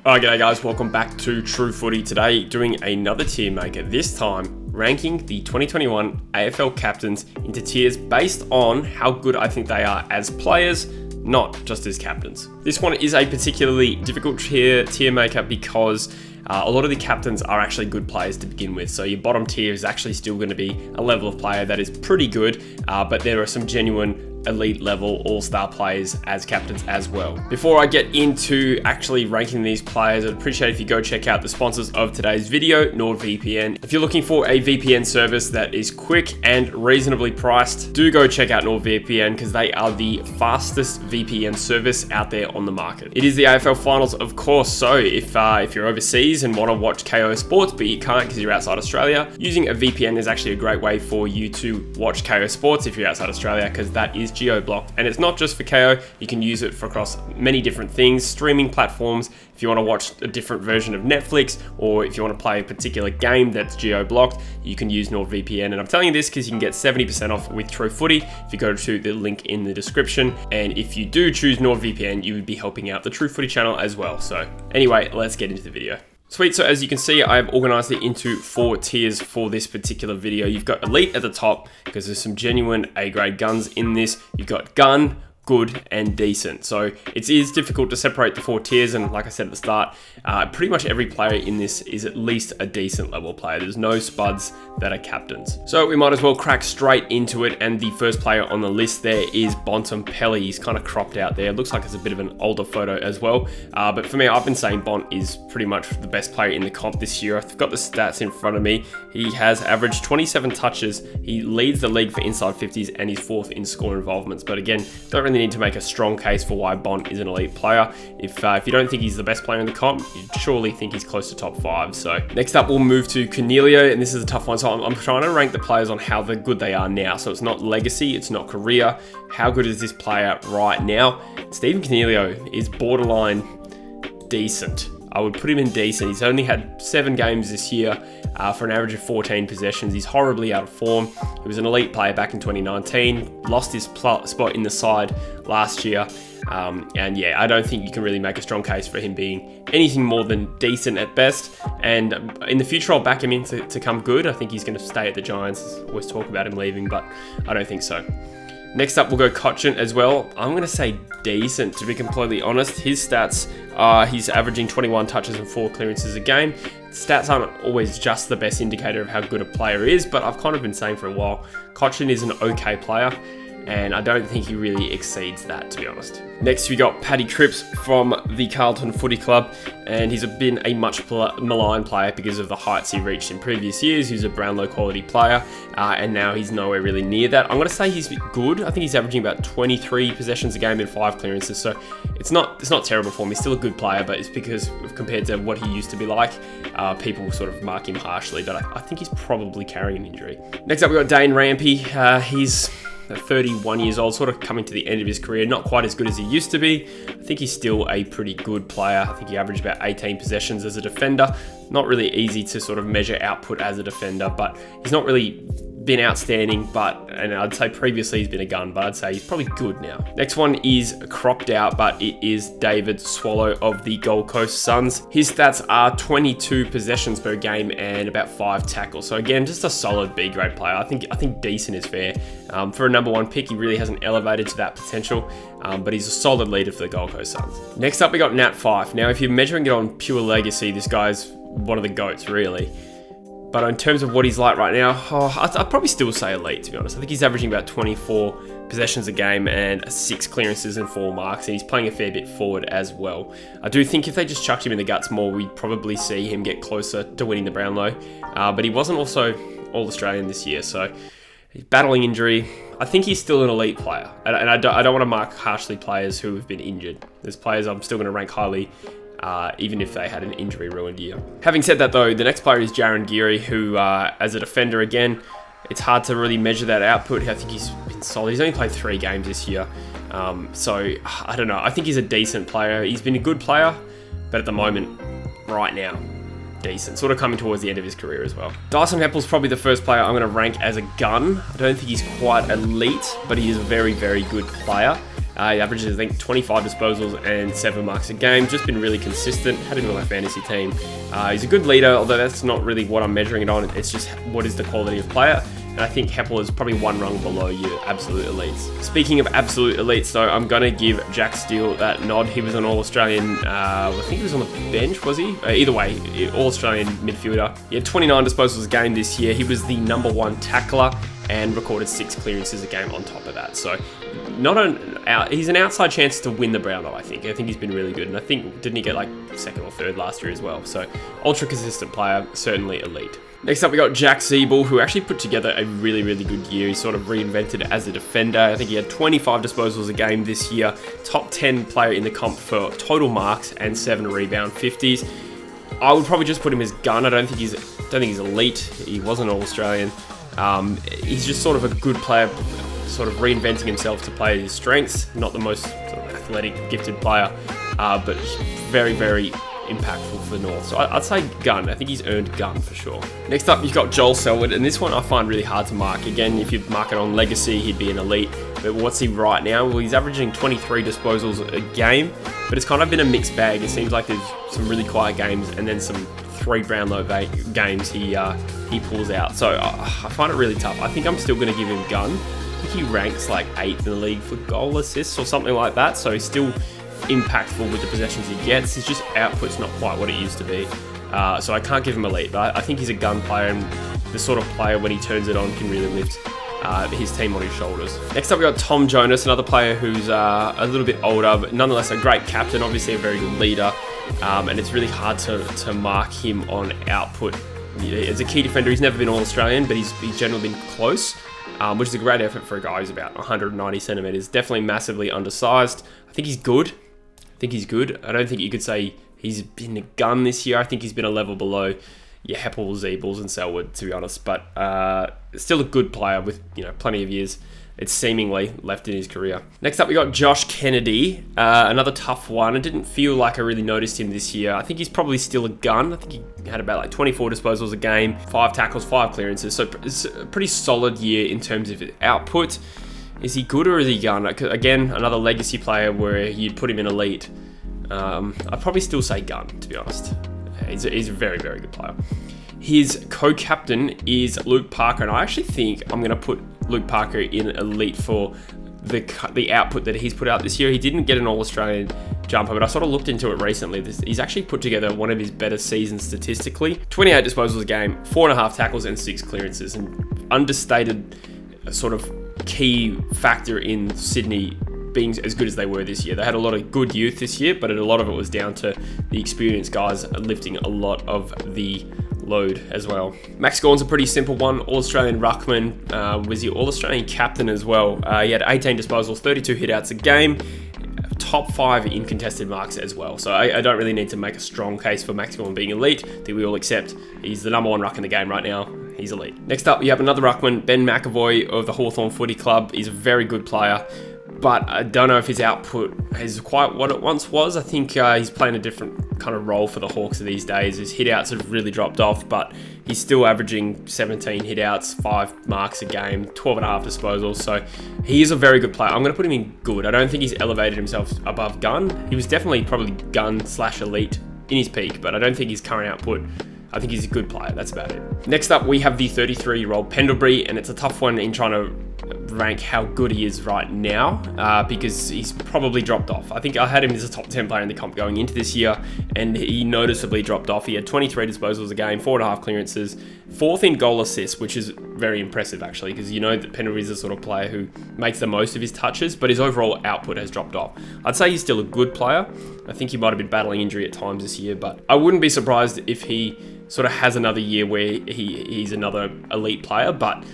Alright, g'day guys, welcome back to True Footy. Today, doing another tier maker, this time ranking the 2021 AFL captains into tiers based on how good I think they are as players, not just as captains. This one is a particularly difficult tier maker because a lot of the captains are actually good players to begin with. So your bottom tier is actually still going to be a level of player that is pretty good, but there are some genuine elite level all-star players as captains as well. Before I get into actually ranking these players, I'd appreciate if you go check out the sponsors of today's video, NordVPN. If you're looking for a VPN service that is quick and reasonably priced, do go check out NordVPN because they are the fastest VPN service out there on the market. It is the AFL finals, of course, so if you're overseas and want to watch KO Sports but you can't because you're outside Australia, using a VPN is actually a great way for you to watch KO Sports if you're outside Australia, because that is geo-blocked, and it's not just for KO. You can use it for across many different things, streaming platforms. If you want to watch a different version of Netflix, or if you want to play a particular game that's geo-blocked, you can use NordVPN. And I'm telling you this because you can get 70% off with True Footy if you go to the link in the description. And if you do choose NordVPN, you would be helping out the True Footy channel as well. So anyway, let's get into the video. Sweet, so as you can see, I've organized it into 4 tiers for this particular video. You've got elite at the top because there's some genuine A-grade guns in this. You've got gun, good, and decent. So it is difficult to separate the 4 tiers, and like I said at the start, pretty much every player in this is at least a decent level player. There's no spuds that are captains. So we might as well crack straight into it, and the first player on the list there is Bontempelli. He's kind of cropped out there. It looks like it's a bit of an older photo as well, but for me, I've been saying Bont is pretty much the best player in the comp this year. I've got the stats in front of me. He has averaged 27 touches. He leads the league for inside 50s, and he's 4th in score involvements. But again, don't really need to make a strong case for why Bont is an elite player. If you don't think he's the best player in the comp, you surely think he's close to top 5. So next up, we'll move to Coniglio, and this is a tough one. So I'm trying to rank the players on how good they are now. So it's not legacy, it's not career. How good is this player right now? Stephen Coniglio is borderline decent. I would put him in decent. He's only had 7 games this year for an average of 14 possessions. He's horribly out of form. He was an elite player back in 2019, lost his spot in the side last year. And yeah, I don't think you can really make a strong case for him being anything more than decent at best. And in the future, I'll back him in to come good. I think he's going to stay at the Giants. Always talk about him leaving, but I don't think so. Next up, we'll go Cotchin as well. I'm going to say decent, to be completely honest. His stats are he's averaging 21 touches and 4 clearances a game. Stats aren't always just the best indicator of how good a player is, but I've kind of been saying for a while, Cotchin is an okay player, and I don't think he really exceeds that, to be honest. Next, we got Paddy Cripps from the Carlton Footy Club, and he's been a much maligned player because of the heights he reached in previous years. He's a Brownlow quality player, and now he's nowhere really near that. I'm going to say he's good. I think he's averaging about 23 possessions a game and 5 clearances, so it's not terrible for him. He's still a good player, but it's because compared to what he used to be like, people sort of mark him harshly, but I think he's probably carrying an injury. Next up, we got Dane Rampy. He's 31 years old, sort of coming to the end of his career, not quite as good as he used to be. I think he's still a pretty good player. I think he averaged about 18 possessions as a defender. Not really easy to sort of measure output as a defender, but he's not really been outstanding, and I'd say previously he's been a gun, but I'd say he's probably good now. Next one is cropped out, but it is David Swallow of the Gold Coast Suns. His stats are 22 possessions per game and about 5 tackles. So again, just a solid B-grade player. I think decent is fair. For a number 1 pick, he really hasn't elevated to that potential, but he's a solid leader for the Gold Coast Suns. Next up, we got Nat Fyfe. Now, if you're measuring it on pure legacy, this guy's one of the GOATs, really. But in terms of what he's like right now, I'd probably still say elite, to be honest. I think he's averaging about 24 possessions a game and 6 clearances and 4 marks, and he's playing a fair bit forward as well. I do think if they just chucked him in the guts more, we'd probably see him get closer to winning the Brownlow. But he wasn't also All-Australian this year, so he's battling injury. I think he's still an elite player, and I don't want to mark harshly players who have been injured. There's players I'm still going to rank highly, even if they had an injury-ruined year. Having said that, though, the next player is Jarryn Geary, who, as a defender, again, it's hard to really measure that output. I think he's been solid. He's only played 3 games this year, so I don't know. I think he's a decent player. He's been a good player, but at the moment, right now, decent. Sort of coming towards the end of his career as well. Dyson Heppell's probably the first player I'm going to rank as a gun. I don't think he's quite elite, but he is a very, very good player. He averages, I think, 25 disposals and 7 marks a game. Just been really consistent. Had him on my fantasy team. He's a good leader, although that's not really what I'm measuring it on. It's just what is the quality of player. And I think Heppell is probably one rung below your absolute elites. Speaking of absolute elites, though, I'm going to give Jack Steele that nod. He was an All-Australian, I think he was on the bench, was he? Either way, All-Australian midfielder. He had 29 disposals a game this year. He was the #1 tackler and recorded 6 clearances a game on top of that. So he's an outside chance to win the Brownlow, I think. I think he's been really good. And I think, didn't he get like 2nd or 3rd last year as well? So ultra consistent player, certainly elite. Next up, we got Jack Ziebell, who actually put together a really, really good year. He sort of reinvented as a defender. I think he had 25 disposals a game this year. Top 10 player in the comp for total marks and 7 rebound 50s. I would probably just put him as gun. I don't think he's elite. He wasn't All-Australian. He's just sort of a good player, sort of reinventing himself to play his strengths. Not the most sort of athletic, gifted player, but very, very impactful for North. So I'd say gun. I think he's earned gun for sure. Next up, you've got Joel Selwood, and this one I find really hard to mark. Again, if you mark it on legacy, he'd be an elite. But what's he right now? Well, he's averaging 23 disposals a game, but it's kind of been a mixed bag. It seems like there's some really quiet games and then some 3 Brownlow games he pulls out. So I find it really tough. I think I'm still going to give him gun. I think he ranks like 8th in the league for goal assists or something like that. So he's still impactful with the possessions he gets. His just output's not quite what it used to be. So I can't give him a lead, but I think he's a gun player and the sort of player when he turns it on can really lift his team on his shoulders. Next up, we got Tom Jonas, another player who's a little bit older, but nonetheless a great captain, obviously a very good leader, and it's really hard to mark him on output. As a key defender, he's never been All-Australian, but he's generally been close, which is a great effort for a guy who's about 190 centimetres. Definitely massively undersized. I think he's good. I don't think you could say he's been a gun this year. I think he's been a level below Heppell, Ziebell, and Selwood, to be honest. But still a good player with plenty of years. It's seemingly left in his career. Next up, we got Josh Kennedy, another tough one. I didn't feel like I really noticed him this year. I think he's probably still a gun. I think he had about like 24 disposals a game, 5 tackles, 5 clearances. So it's a pretty solid year in terms of output. Is he good or is he gun? Again, another legacy player where you'd put him in elite. I'd probably still say gun, to be honest. He's a very, very good player. His co-captain is Luke Parker, and I actually think I'm going to put Luke Parker in elite for the output that he's put out this year. He didn't get an All-Australian jumper, but I sort of looked into it recently. He's actually put together one of his better seasons statistically. 28 disposals a game, 4.5 tackles and 6 clearances, and understated sort of key factor in Sydney being as good as they were this year. They had a lot of good youth this year, but a lot of it was down to the experienced guys lifting a lot of the load as well. Max Gawn's a pretty simple one. All-Australian ruckman, was the All-Australian captain as well. He had 18 disposals, 32 hitouts a game, top 5 in contested marks as well. So I don't really need to make a strong case for Max Gawn being elite. I think we all accept he's the #1 ruck in the game right now. He's elite. Next up, you have another ruckman, Ben McAvoy of the Hawthorn Footy Club. He's a very good player, but I don't know if his output is quite what it once was. I think he's playing a different kind of role for the Hawks these days. His hitouts have really dropped off, but he's still averaging 17 hitouts, 5 marks a game, 12.5 disposals. So he is a very good player. I'm going to put him in good. I don't think he's elevated himself above gun. He was definitely probably gun/elite in his peak, but I don't think his current output. I think he's a good player. That's about it. Next up, we have the 33-year-old Pendlebury, and it's a tough one in trying to rank how good he is right now because he's probably dropped off. I think I had him as a top 10 player in the comp going into this year, and he noticeably dropped off. He had 23 disposals a game, 4.5 clearances, 4th in goal assists, which is very impressive actually, because you know that Pendlebury is the sort of player who makes the most of his touches, but his overall output has dropped off. I'd say he's still a good player. I think he might have been battling injury at times this year, but I wouldn't be surprised if he sort of has another year where he's another elite player, but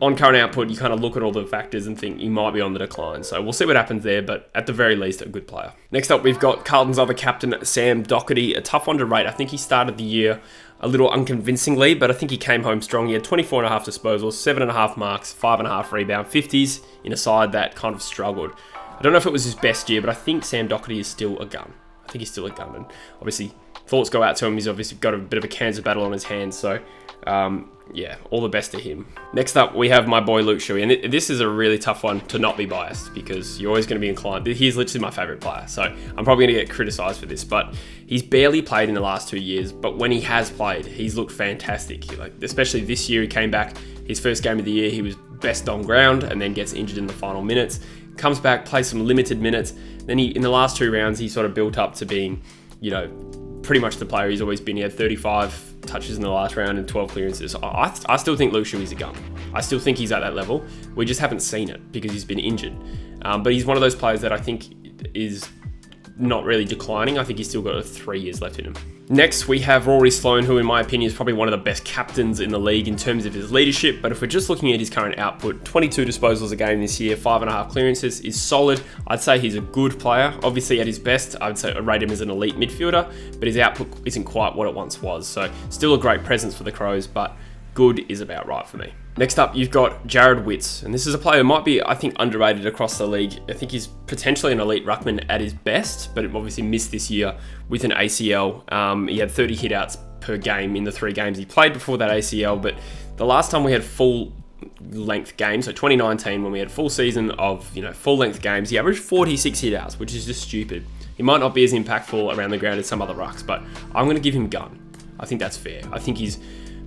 on current output, you kind of look at all the factors and think he might be on the decline. So we'll see what happens there, but at the very least, a good player. Next up, we've got Carlton's other captain, Sam Docherty, a tough one to rate. I think he started the year a little unconvincingly, but I think he came home strong. He had 24.5 disposals, 7.5 marks, 5.5 rebound, 50s in a side that kind of struggled. I don't know if it was his best year, but I think Sam Docherty is still a gun. I think he's still a gun, and obviously thoughts go out to him. He's obviously got a bit of a cancer battle on his hands, so yeah, all the best to him. Next up, we have my boy Luke Shuey, and this is a really tough one to not be biased because you're always going to be inclined. He's literally my favorite player, so I'm probably going to get criticized for this, but he's barely played in the last 2 years, but when he has played, he's looked fantastic. Like, especially this year, he came back, his first game of the year, he was best on ground and then gets injured in the final minutes, comes back, plays some limited minutes, then in the last 2 rounds, he sort of built up to being, you know, pretty much the player he's always been. He had 35 touches in the last round and 12 clearances. I still think Luke Shuey's a gun. I still think he's at that level. We just haven't seen it because he's been injured. But he's one of those players that I think is not really declining. I think he's still got 3 years left in him. Next, we have Rory Sloane, who in my opinion is probably one of the best captains in the league in terms of his leadership. But if we're just looking at his current output, 22 disposals a game this year, 5.5 clearances is solid. I'd say he's a good player. Obviously at his best, I would say I rate him as an elite midfielder, but his output isn't quite what it once was. So still a great presence for the Crows, but good is about right for me. Next up, you've got Jared Witts, and this is a player who might be, I think, underrated across the league. I think he's potentially an elite ruckman at his best, but obviously missed this year with an ACL. He had 30 hitouts per game in the 3 games he played before that ACL, but the last time we had full length games, so 2019, when we had full season of, you know, full length games, he averaged 46 hitouts, which is just stupid. He might not be as impactful around the ground as some other rucks, but I'm going to give him gun. I think that's fair. I think he's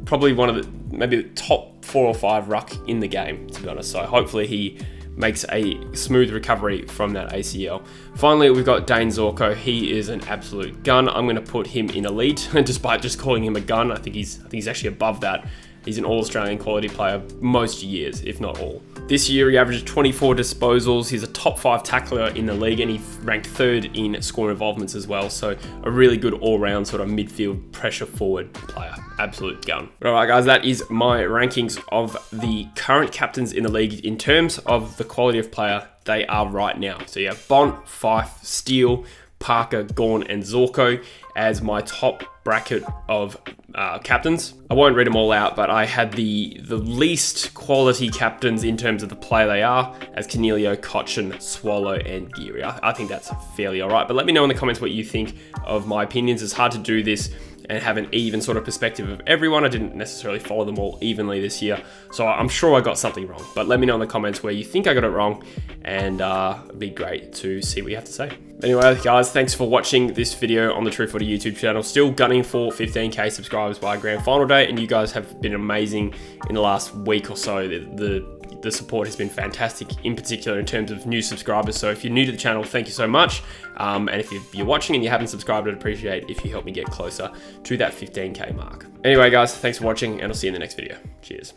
probably one of the maybe top 4 or 5 ruck in the game, to be honest. So hopefully he makes a smooth recovery from that ACL. Finally, we've got Dane Zorko. He is an absolute gun. I'm going to put him in elite, despite just calling him a gun. I think he's actually above that. He's an All-Australian quality player most years, if not all. This year, he averaged 24 disposals. He's a top 5 tackler in the league, and he ranked 3rd in score involvements as well. So a really good all-round sort of midfield pressure forward player. Absolute gun. All right, guys, that is my rankings of the current captains in the league in terms of the quality of player they are right now. So you have Bont, Fife, Steele, Parker, Gawn, and Zorko as my top bracket of captains. I won't read them all out, but I had the least quality captains in terms of the player they are as Cornelio, Cochin, Swallow, and Geary. I think that's fairly all right, but let me know in the comments what you think of my opinions. It's hard to do this and have an even sort of perspective of everyone. I didn't necessarily follow them all evenly this year, so I'm sure I got something wrong, but let me know in the comments where you think I got it wrong, and it'd be great to see what you have to say. Anyway, guys, thanks for watching this video on the True Footy YouTube channel. Still gunning for 15k subscribers by grand final day, and you guys have been amazing in the last week or so. The support has been fantastic, in particular in terms of new subscribers. So if you're new to the channel, thank you so much. And if you're watching and you haven't subscribed, I'd appreciate if you help me get closer to that 15k mark. Anyway, guys, thanks for watching, and I'll see you in the next video. Cheers.